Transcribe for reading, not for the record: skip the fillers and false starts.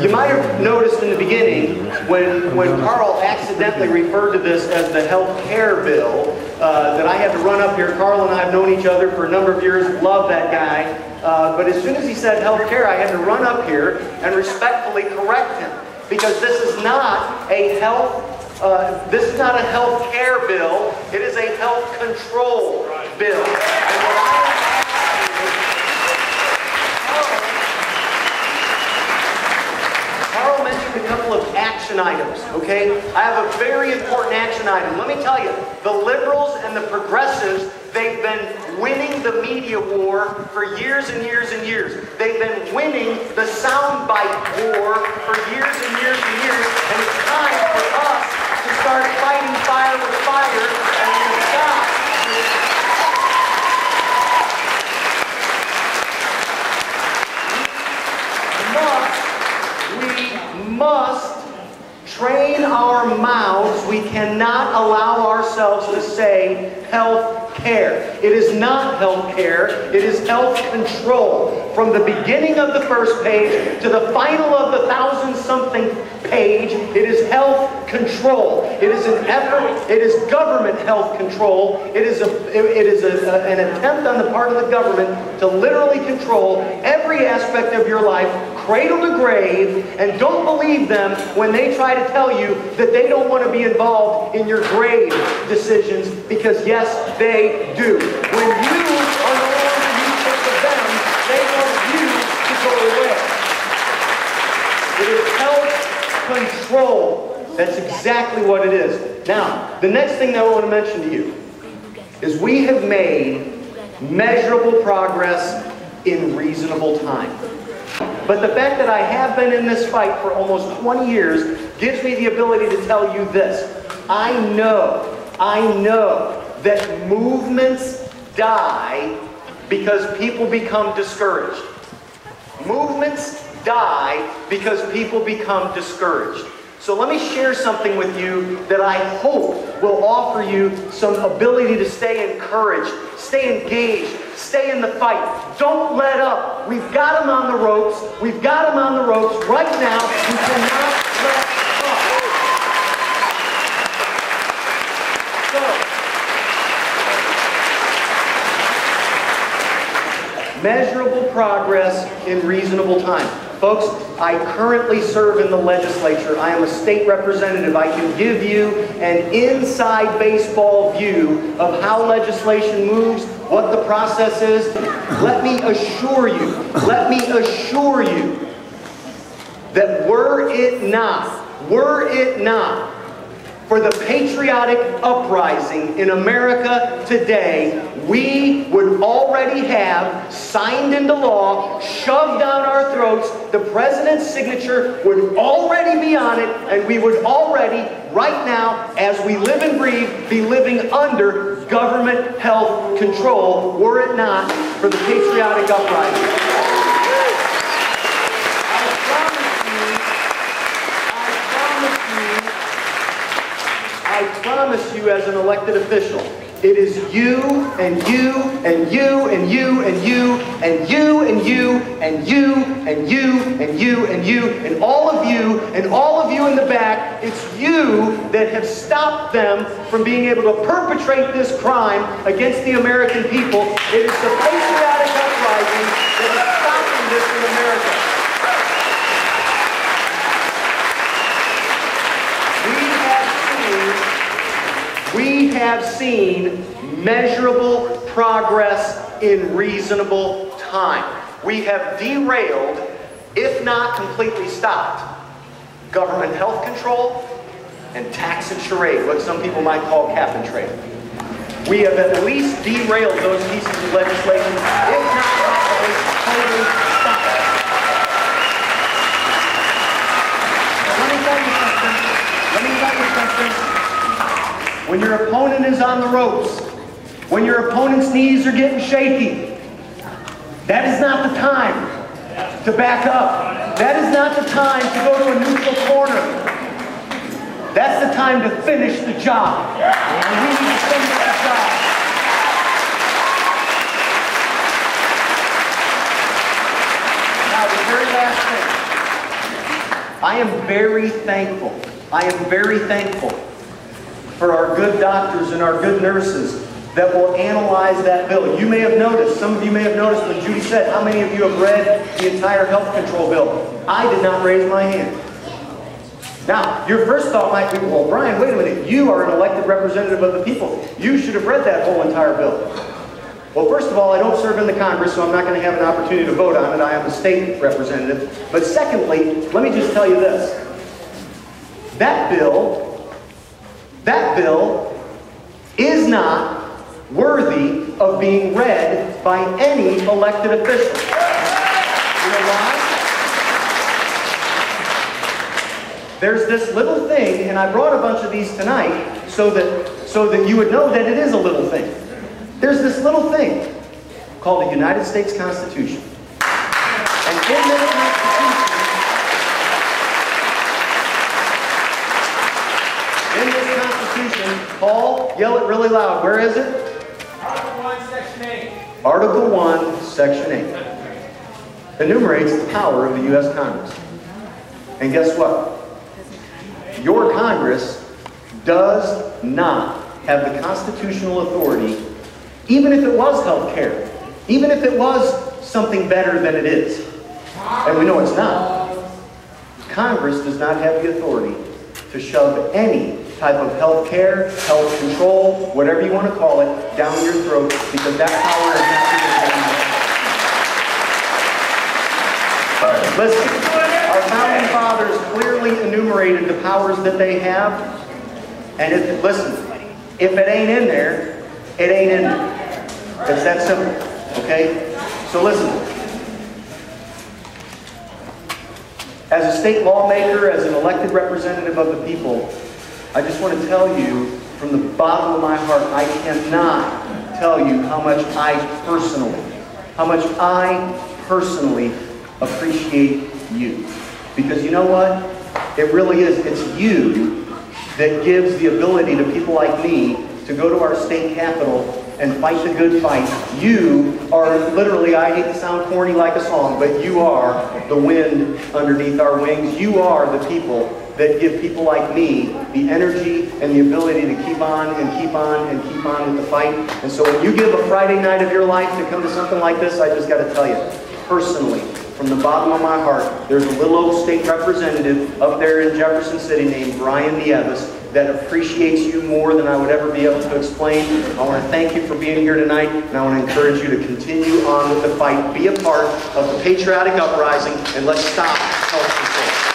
You might have noticed in the beginning when Carl accidentally referred to this as the health care bill that I had to run up here. Carl and I have known each other for a number of years, love that guy. But as soon as he said health care, I had to run up here and respectfully correct him, because this is not a health care bill. It is a health control bill. And what I Carl mentioned a couple of action items, okay? I have a very important action item. Let me tell you, the liberals and the progressives, they've been winning the media war for years and years and years. They've been winning the soundbite war for years and years and years, and it's time for us to start fighting fire with fire, and we've got we must train our mouths. We cannot allow ourselves to say health care. It is not health care. It is health control. From the beginning of the first page to the final of the 1,000-something page, it is health control. It is an effort. It is government health control. It is an attempt on the part of the government to literally control every aspect of your life, cradle to grave, and don't believe them when they try to tell you that they don't want to be involved in your grave decisions, because yes, they do. When you are no longer useful to them, they want you to go away. It is health control. That's exactly what it is. Now, the next thing that I want to mention to you is we have made measurable progress in reasonable time. But the fact that I have been in this fight for almost 20 years gives me the ability to tell you this. I know that movements die because people become discouraged. Movements die because people become discouraged. So let me share something with you that I hope will offer you some ability to stay encouraged, stay engaged, stay in the fight. Don't let up. We've got them on the ropes. We've got them on the ropes right now. We cannot let up. So, measurable progress in reasonable time. Folks, I currently serve in the legislature. I am a state representative. I can give you an inside baseball view of how legislation moves, what the process is. Let me assure you that were it not for the patriotic uprising in America today, we would already have signed into law, shoved down our throats, the president's signature would already be on it, and we would already, right now, as we live and breathe, be living under government health control, were it not for the patriotic uprising. I promise you as an elected official, it is you and you and you and you and you and you and you and you and you and you and you and all of you and all of you in the back. It's you that have stopped them from being able to perpetrate this crime against the American people. It is the patriotic uprising that is stopping this in America. We have seen measurable progress in reasonable time. We have derailed, if not completely stopped, government health control and tax and charade, what some people might call cap and trade. We have at least derailed those pieces of legislation, if not totally stopped. Let me tell you something. When your opponent is on the ropes, when your opponent's knees are getting shaky, that is not the time to back up. That is not the time to go to a neutral corner. That's the time to finish the job. And we need to finish the job. Now, the very last thing. I am very thankful. I am very thankful for our good doctors and our good nurses that will analyze that bill. You may have noticed, some of you may have noticed when Judy said, how many of you have read the entire health control bill? I did not raise my hand. Now, your first thought might be, well, Brian, wait a minute. You are an elected representative of the people. You should have read that whole entire bill. Well, first of all, I don't serve in the Congress, so I'm not going to have an opportunity to vote on it. I am a state representative. But secondly, let me just tell you this. That bill is not worthy of being read by any elected official. You know why? There's this little thing, and I brought a bunch of these tonight so that you would know that it is a little thing. There's this little thing called the United States Constitution. And in this Constitution, Paul, yell it really loud. Where is it? Article 1, Section 8. Article 1, Section 8. Enumerates the power of the U.S. Congress. And guess what? Your Congress does not have the constitutional authority, even if it was health care, even if it was something better than it is. And we know it's not. Congress does not have the authority to shove any type of health care, health control, whatever you want to call it, down your throat, because that power is not in. Listen, our founding fathers clearly enumerated the powers that they have, and listen, if it ain't in there, it ain't in there. It's that simple, okay? So listen, as a state lawmaker, as an elected representative of the people, I just want to tell you from the bottom of my heart, I cannot tell you how much I personally appreciate you. Because you know what? It really is. It's you that gives the ability to people like me to go to our state capitol and fight the good fight. You are literally, I hate to sound corny like a song, but you are the wind underneath our wings. You are the people that give people like me the energy and the ability to keep on and keep on and keep on with the fight. And so when you give a Friday night of your life to come to something like this, I just got to tell you, personally, from the bottom of my heart, there's a little old state representative up there in Jefferson City named Brian Nieves that appreciates you more than I would ever be able to explain. I want to thank you for being here tonight, and I want to encourage you to continue on with the fight. Be a part of the patriotic uprising, and let's stop health control.